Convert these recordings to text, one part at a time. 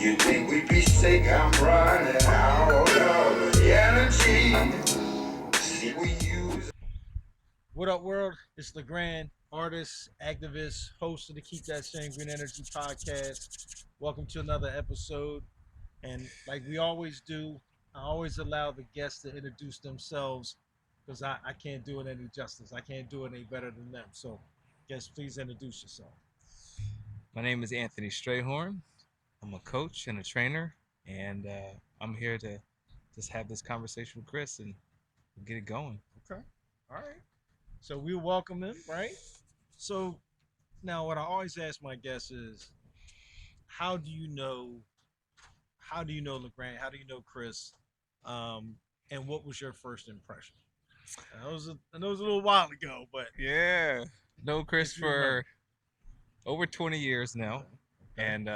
You think we'd be sick? I'm running out of energy. See, we use. What up, world? It's Legrand, artist, activist, host of the Keep That Same Green Energy podcast. Welcome to another episode. And like we always do, I always allow the guests to introduce themselves because I can't do it any justice. I can't do it any better than them. So, guest, please introduce yourself. My name is Anthony Strayhorn. I'm a coach and a trainer, and I'm here to just have this conversation with Chris and get it going. Okay. All right. So we welcome him, right? So now, what I always ask my guests is, how do you know how do you know LeGrand? How do you know Chris? Um, and what was your first impression? I know it was a little while ago, but Yeah, know Chris if you remember. for over 20 years now, Okay. Okay. and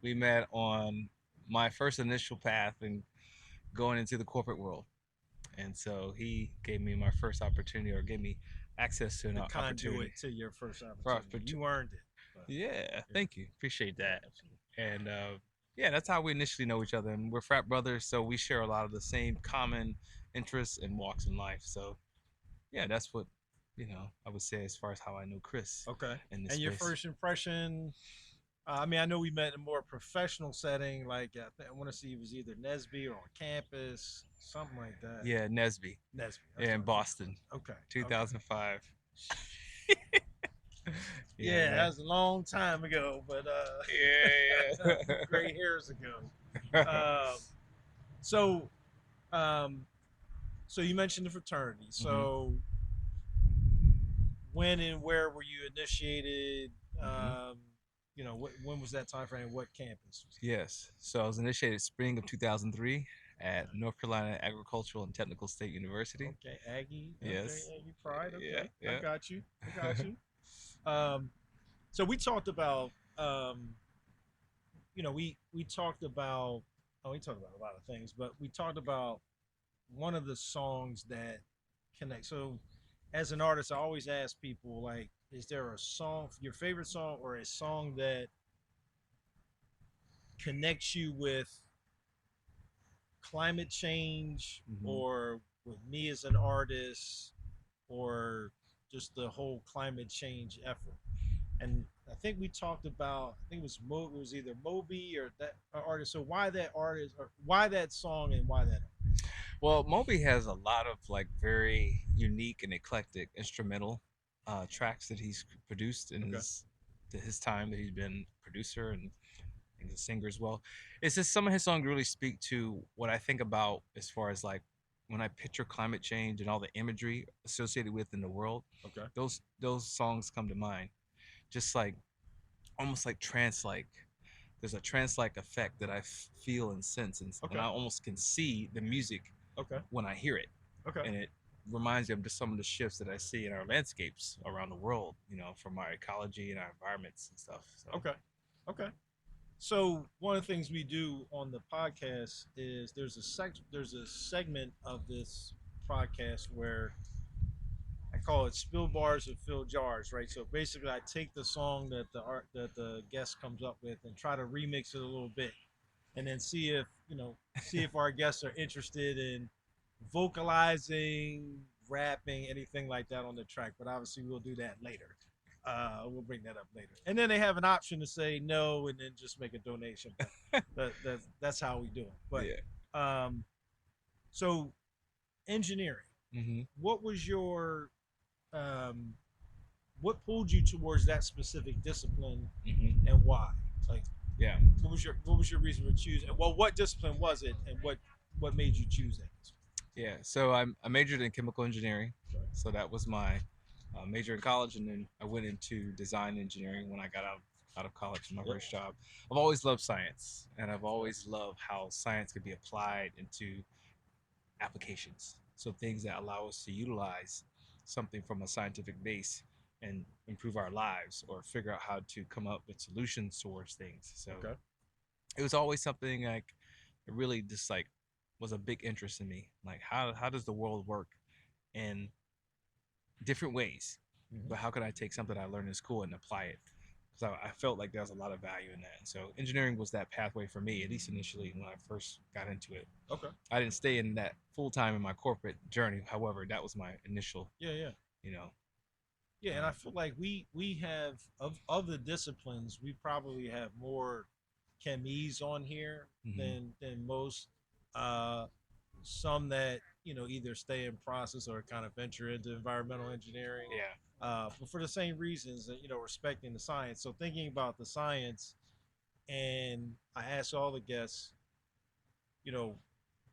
we met on my first initial path and going into the corporate world. And so he gave me my first opportunity, or gave me access to an The opportunity. conduit to your first For opportunity. opportu- You earned it. But yeah, yeah, thank you, appreciate yeah, that. absolutely. And yeah, that's how we initially know each other. And we're frat brothers, so we share a lot of the same common interests and walks in life. So yeah, that's what I would say as far as how I know Chris Okay. in this And your space. first impression, I mean, I know we met in a more professional setting. Like, I want to see it was either Nesby or on campus, something like that. Yeah, Nesby. Nesby. That's Yeah, in what I think it Boston, was. Okay. Okay. 2005. Yeah, Yeah, that man. was a long time ago, but Yeah, a few gray hairs ago. yeah. Um, so, um, so you mentioned the fraternity. hmm So, when and where were you initiated? hmm Um, when was that time frame? What campus? Yes. So I was initiated spring of 2003 Okay. at North Carolina Agricultural and Technical State University. Okay, Aggie. Okay, Yes. Aggie Pride. Yeah, Okay, I yeah. got you. I got you. Um, so we talked about, we talked about, we talked about a lot of things, but we talked about one of the songs that connect. So, as an artist, I always ask people like, is there a song, your favorite song, or a song that connects you with climate change, hmm or with me as an artist, or just the whole climate change effort? And I think we talked about, I think it was either Moby or that artist. So why that artist, or why that song, and why that? Well, Moby has a lot of like very unique and eclectic instrumental tracks that he's produced in Okay. his time that he's been a producer and he's a singer as well. It's just some of his songs really speak to what I think about as far as like when I picture climate change and all the imagery associated with in the world. Okay. Those songs come to mind. Just like almost like trance like. There's a trance like effect that I feel and sense, and Okay. I almost can see the music Okay. when I hear it, Okay. and it reminds me of just some of the shifts that I see in our landscapes around the world. From our ecology and our environments and stuff. So Okay. Okay. So one of the things we do on the podcast is there's a segment of this podcast where I call it spill bars and fill jars, right? So basically, I take the song that the guest comes up with and try to remix it a little bit, and then see if our guests are interested in vocalizing, rapping, anything like that on the track. But obviously, we'll do that later. We'll bring that up later, and then they have an option to say no and then just make a donation. But that's how we do it. But yeah. um, so engineering. hmm What was your um, what pulled you towards that specific discipline, hmm and why? Like, Yeah. what was your reason for choosing? Well, what discipline was it, and what made you choose that? Yeah. So I majored in chemical engineering, Okay. so that was my major in college, and then I went into design engineering when I got out of college. My Yep. first job. I've always loved science, and I've Okay. always loved how science could be applied into applications. So things that allow us to utilize something from a scientific base and improve our lives or figure out how to come up with solutions towards things. So Okay. it was always something like it really just like was a big interest in me. Like how does the world work in different ways? Mm-hmm. But how can I take something I learned in school and apply it? because I felt like there was a lot of value in that. And so engineering was that pathway for me, at least initially when I first got into it. Okay. I didn't stay in that full time in my corporate journey. However, that was my initial, Yeah, yeah. you know, Yeah, and I feel like we have of the disciplines, we probably have more chemies on here mhm. than most. Uh, some that either stay in process or kind of venture into environmental engineering, Yeah. but for the same reasons that respecting the science. So thinking about the science, and I ask all the guests, you know,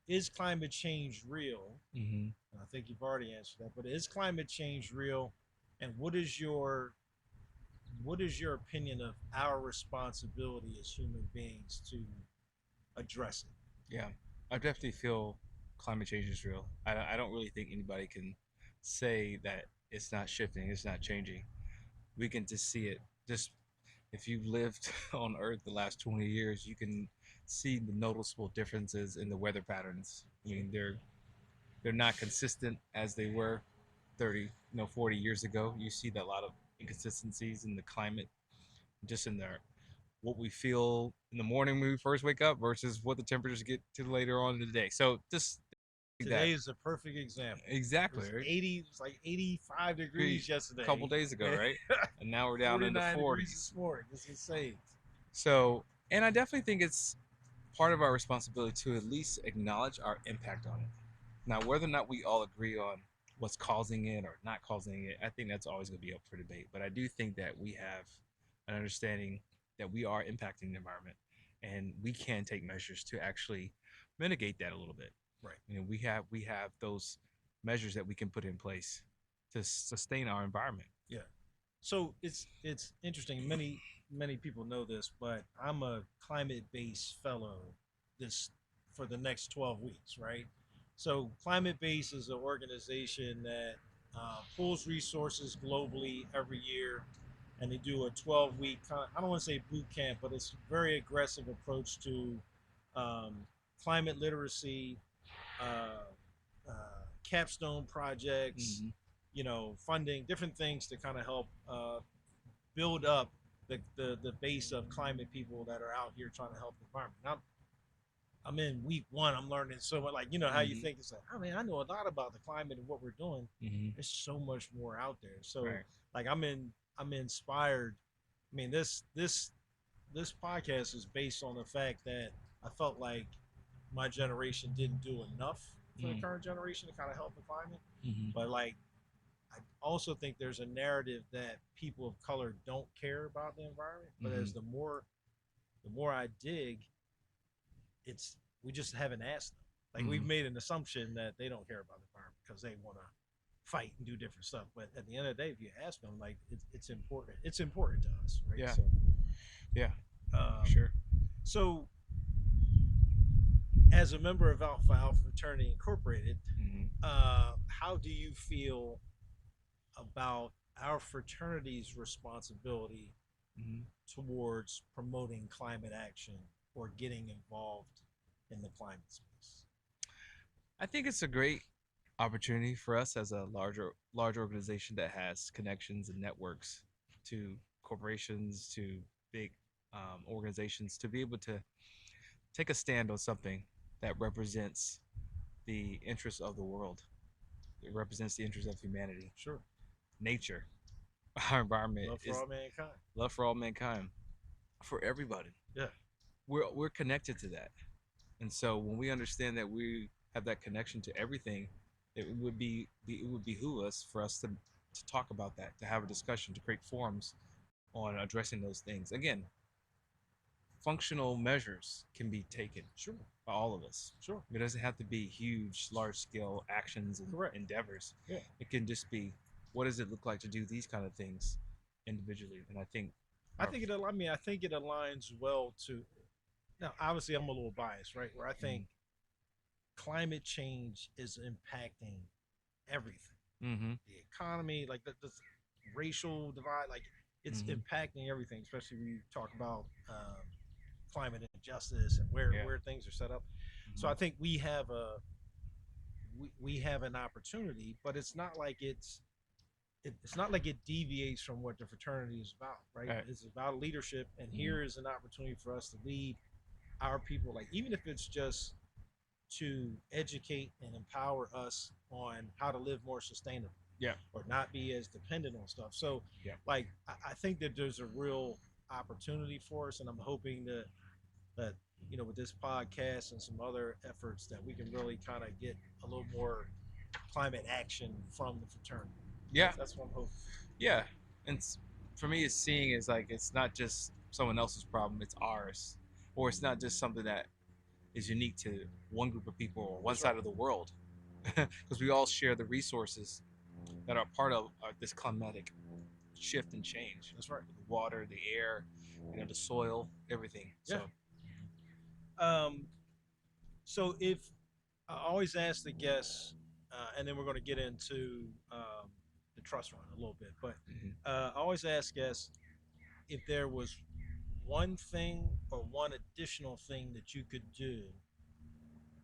is climate change real? Hmm. And I think you've already answered that, but is climate change real? And what is your opinion of our responsibility as human beings to address it? Yeah, I definitely feel climate change is real. I don't really think anybody can say that it's not shifting, it's not changing. We can just see it. Just if you've lived on Earth the last 20 years, you can see the noticeable differences in the weather patterns. I mean, they're not consistent as they were 30, 40 years ago. You see that a lot of inconsistencies in the climate, just in there what we feel in the morning when we first wake up versus what the temperatures get to later on in the day. So just that Today is a perfect example. It exactly was right. 80, it was like 85 degrees A couple yesterday. days ago, right? And now we're down in the 49 degrees 40s. this morning. It's insane. So, and I definitely think it's part of our responsibility to at least acknowledge our impact on it. Now, whether or not we all agree on what's causing it or not causing it, I think that's always going to be up for debate. But I do think that we have an understanding that we are impacting the environment, and we can take measures to actually mitigate that a little bit. Right. We have those measures that we can put in place to sustain our environment. Yeah. So it's interesting. Many people know this, but I'm a climate-based fellow this for the next 12 weeks, right? So Climate Base is an organization that pulls resources globally every year, and they do a 12-week. I don't want to say boot camp, but it's a very aggressive approach to um, climate literacy, capstone projects, Mm-hmm. funding, different things to kind of help build up the base of climate people that are out here trying to help the environment. I'm in week one. I'm learning so much. Like how you Mm-hmm. think it's like, oh man, I know a lot about the climate and what we're doing. Mm-hmm. There's so much more out there. So Right. like I'm inspired. I mean this podcast is based on the fact that I felt like my generation didn't do enough for the Mm-hmm. current generation to kind of help the climate. Mm-hmm. But like I also think there's a narrative that people of color don't care about the environment. But Mm-hmm. as the more I dig, it's we just haven't asked them. Like we've Mm-hmm. made an assumption that they don't care about the environment because they want to fight and do different stuff. But at the end of the day, if you ask them, like it's important. It's important to us, right? Yeah. So, Yeah. um, Sure. so as a member of Alpha Alpha Fraternity Incorporated, Mm-hmm. how do you feel about our fraternity's responsibility Mm-hmm. towards promoting climate action or getting involved in the climate space? I think it's a great opportunity for us as a large organization that has connections and networks to corporations, to big organizations, to be able to take a stand on something that represents the interests of the world. It represents the interests of humanity, Sure. nature, our environment Love for is all mankind. love for all mankind, for everybody. Yeah. We're connected to that. And so when we understand that we have that connection to everything, it would behoove us for us to talk about that, to have a discussion, to create forums on addressing those things. Again, functional measures can be taken Sure. by all of us. Sure. It doesn't have to be huge, large scale actions and Correct. endeavors. Yeah. It can just be what does it look like to do these kind of things individually. And I think I think it. I mean, I think it aligns well to. Now, obviously, I'm a little biased, right? Where I think climate change is impacting everything, mm-hmm. the economy, like the racial divide, like it's Mm-hmm. impacting everything. Especially when you talk about climate injustice and where things are set up. Mm-hmm. So I think we have an opportunity, but it's not like it's it's not like it deviates from what the fraternity is about, right? Right. It's about leadership, and Mhm. here is an opportunity for us to lead our people, like even if it's just to educate and empower us on how to live more sustainably Yeah. or not be as dependent on stuff. So, Yeah. like, I think that there's a real opportunity for us, and I'm hoping that with this podcast and some other efforts that we can really kind of get a little more climate action from the fraternity. Yeah. That's what I'm hoping. Yeah. And for me, it's seeing is like it's not just someone else's problem; it's ours, or it's not just something that is unique to one group of people or one That's side right. of the world, because we all share the resources that are part of this climatic shift and change. That's right. The water, the air, the soil, everything. Yeah. So Um, so if I always ask the guests, and then we're going to get into the trust run a little bit, but I always ask guests if there was one thing or one additional thing that you could do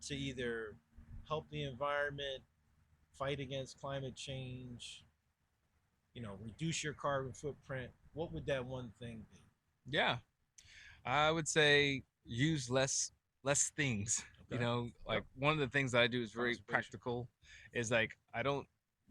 to either help the environment, fight against climate change, reduce your carbon footprint, what would that one thing be? yeah, I would say use less things. Okay. Like Yep. one of the things that I do is very Conservation. practical. Is like I don't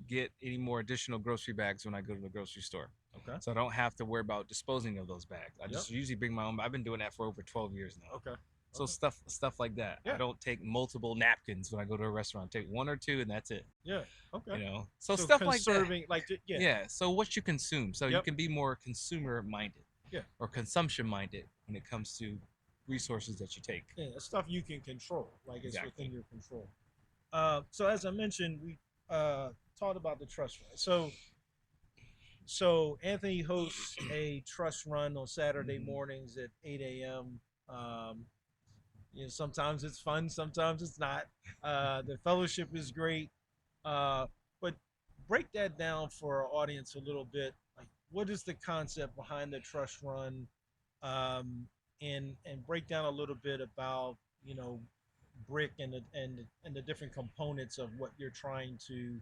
get any more additional grocery bags when I go to the grocery store. Okay. So I don't have to worry about disposing of those bags. I Yep. just usually bring my own. I've been doing that for over 12 years now. Okay. So Okay. stuff like that. Yeah. I don't take multiple napkins when I go to a restaurant. I take one or two and that's it. Yeah. Okay. So So stuff like that. conserving, like yeah. Yeah. So what you consume. So you Yep. can be more consumer minded Yeah. or consumption minded when it comes to resources that you take. Yeah, stuff you can control, like it's Exactly. within your control. So as I mentioned, we talked about the trust run. So Anthony hosts a trust run on Saturday mornings at 8 a.m. Sometimes it's fun, sometimes it's not. The fellowship is great, but break that down for our audience a little bit. Like, what is the concept behind the trust run, um, and break down a little bit about brick and the different components of what you're trying to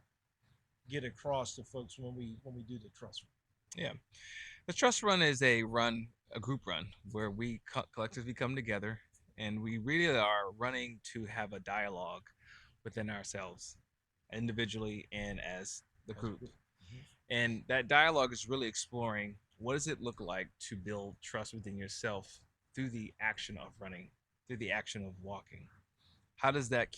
get across to folks when we do the trust run. Yeah. The trust run is a group run where we collectively come together and we really are running to have a dialogue within ourselves, individually and as the group. Mm-hmm. And that dialogue is really exploring what does it look like to build trust within yourself through the action of running, through the action of walking. How does that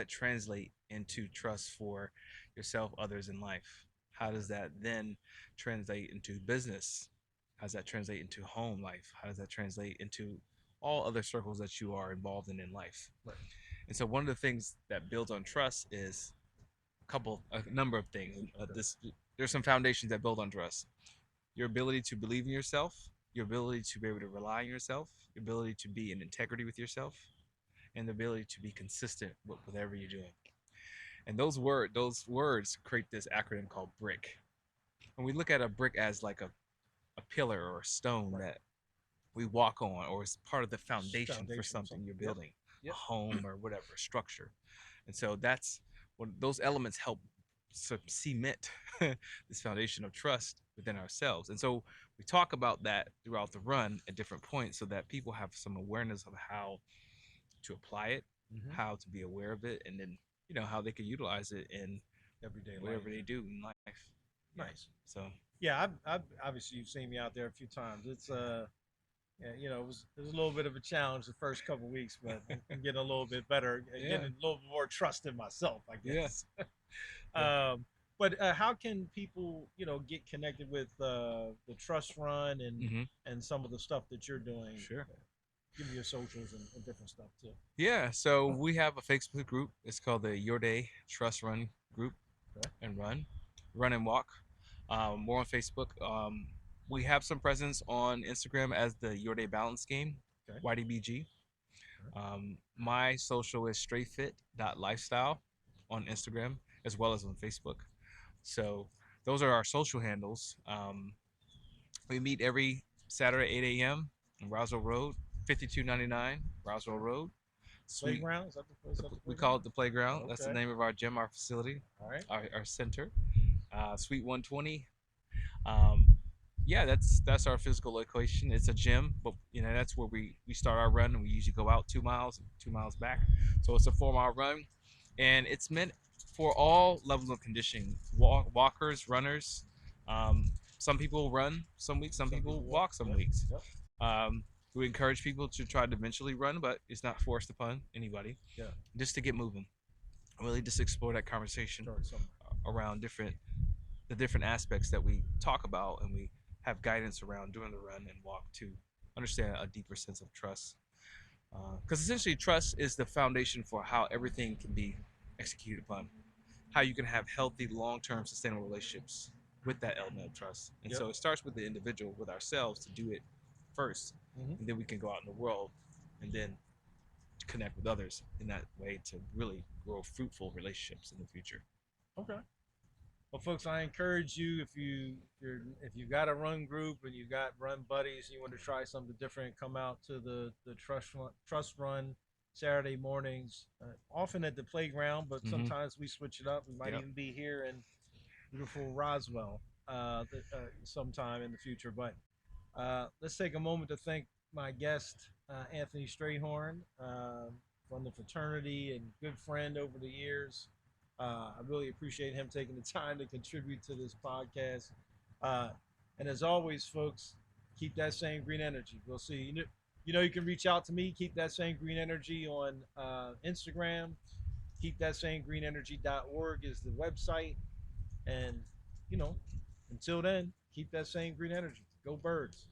translate into trust for yourself, others in life? How does that then translate into business? How does that translate into home life? How does that translate into all other circles that you are involved in life? Right. And so one of the things that builds on trust is a number of things. There's some foundations that build on trust. Your ability to believe in yourself, your ability to be able to rely on yourself, your ability to be in integrity with yourself, and the ability to be consistent with whatever you're doing. And those words create this acronym called BRICK. And we look at a brick as like a pillar or a stone Right. that we walk on, or is part of the foundation for something you're building, Yep. a home or whatever, a structure. And so that's when those elements help cement this foundation of trust within ourselves. And so we talk about that throughout the run at different points so that people have some awareness of how to apply it, Mm-hmm. how to be aware of it, and then how they can utilize it in Everyday whatever life. they do in life. Nice. So Yeah, I've obviously you've seen me out there a few times. It's yeah, it was a little bit of a challenge the first couple of weeks, but I'm getting a little bit better, getting a little bit more trust in myself, I guess. But how can people, get connected with the trust run and some of the stuff that you're doing? Sure. Give me your socials and different stuff too. Yeah, so we have a Facebook group. It's called the Your Day Trust Run group. Okay. And run and walk. We're on Facebook. We have some presence on Instagram as the Your Day Balance Game, Okay. YDBG. My social is straightfit.lifestyle on Instagram as well as on Facebook. So those are our social handles. We meet every Saturday 8 a.m. on Roswell Road, 5299 Roswell Road. Playground? Is that the We call it the playground. That's the Okay. name of our gym, our facility, All right. our center. Suite 120. Yeah, that's our physical location. It's a gym, but that's where we start our run, and we usually go out 2 miles back. So it's a 4 mile run, and it's meant for all levels of conditioning: walkers, runners. Some people run some weeks, some people walk some weeks. Yep. We encourage people to try to eventually run, but it's not forced upon anybody. Yeah. Just to get moving, really just explore that conversation around the different aspects that we talk about, and we have guidance around during the run and walk to understand a deeper sense of trust. Because essentially, trust is the foundation for how everything can be executed upon, how you can have healthy, long-term, sustainable relationships with that element of trust. And so it starts with the individual, with ourselves, to do it first, and then we can go out in the world and then connect with others in that way to really grow fruitful relationships in the future. Okay. Well, folks, I encourage you, if you've got a run group and you've got run buddies, and you want to try something different, come out to the trust run Saturday mornings, often at the playground, but sometimes we switch it up. We might even be here in beautiful Roswell sometime in the future. But let's take a moment to thank my guest, Anthony Strayhorn, from the fraternity and good friend over the years. I really appreciate him taking the time to contribute to this podcast. And as always, folks, keep that same green energy. We'll see. You can reach out to me. Keep that same green energy on Instagram. KeepThatSameGreenEnergy.org is the website. And, until then, keep that same green energy. Go Birds.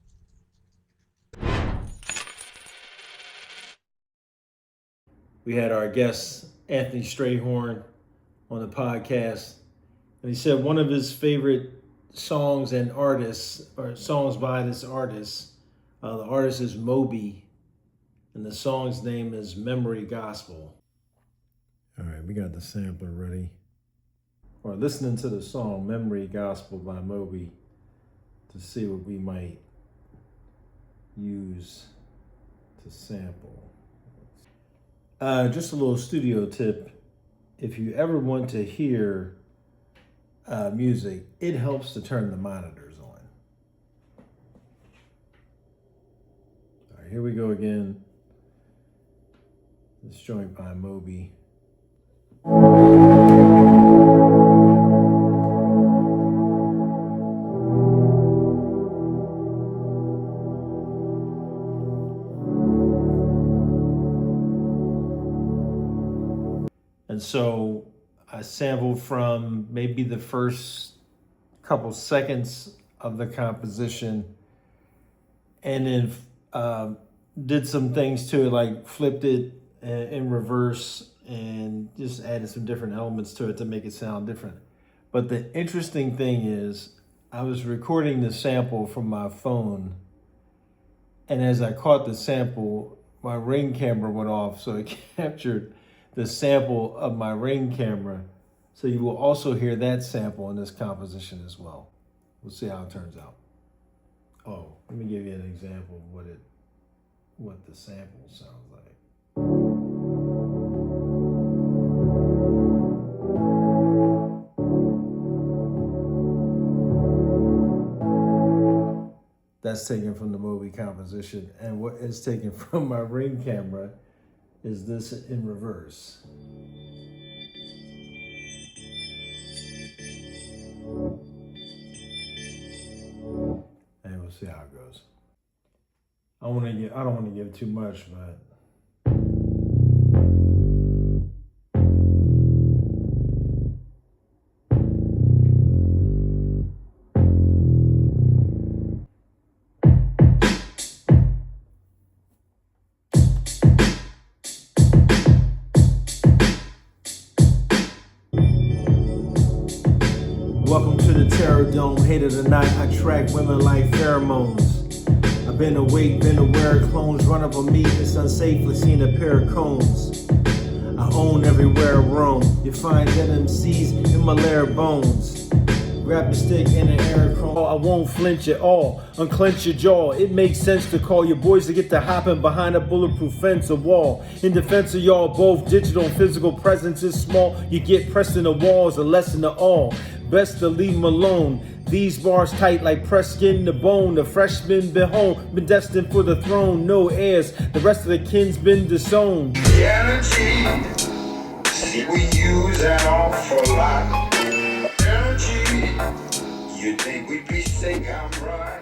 We had our guest, Anthony Strayhorn, on the podcast, and he said one of his favorite songs and artists, or songs by this artist, the artist is Moby, and the song's name is Memory Gospel. All right, we got the sampler ready. Or listening to the song Memory Gospel by Moby to see what we might use to sample. Just a little studio tip. If you ever want to hear music, it helps to turn the monitors on. All right, here we go again. This joint by Moby. And so I sampled from maybe the first couple seconds of the composition, and then did some things to it, like flipped it in reverse and just added some different elements to it to make it sound different. But the interesting thing is, I was recording the sample from my phone, and as I caught the sample, my Ring camera went off, so it captured the sample of my Ring camera. So you will also hear that sample in this composition as well. We'll see how it turns out. Oh, let me give you an example of what the sample sounds like. That's taken from the Moby composition, and what is taken from my Ring camera is this in reverse. And we'll see how it goes. I don't want to give too much, but welcome to the Terror Dome. Hate of the night, I track women like pheromones. I've been awake, been aware clones run up on me. It's unsafely seen a pair of cones. I own everywhere I roam. You find dead MCs in my lair bones. Grab the stick in an air crawl. I won't flinch at all. Unclench your jaw. It makes sense to call your boys to get to hopping behind a bulletproof fence or wall. In defense of y'all, both digital and physical presence is small. You get pressed in the walls, a lesson to all. best to leave 'em alone. These bars tight like pressed skin to bone. The freshman been home, been destined for the throne. No heirs, the rest of the kin's been disowned. The energy, see we use an awful lot. Energy, you think we'd be sick, I'm right.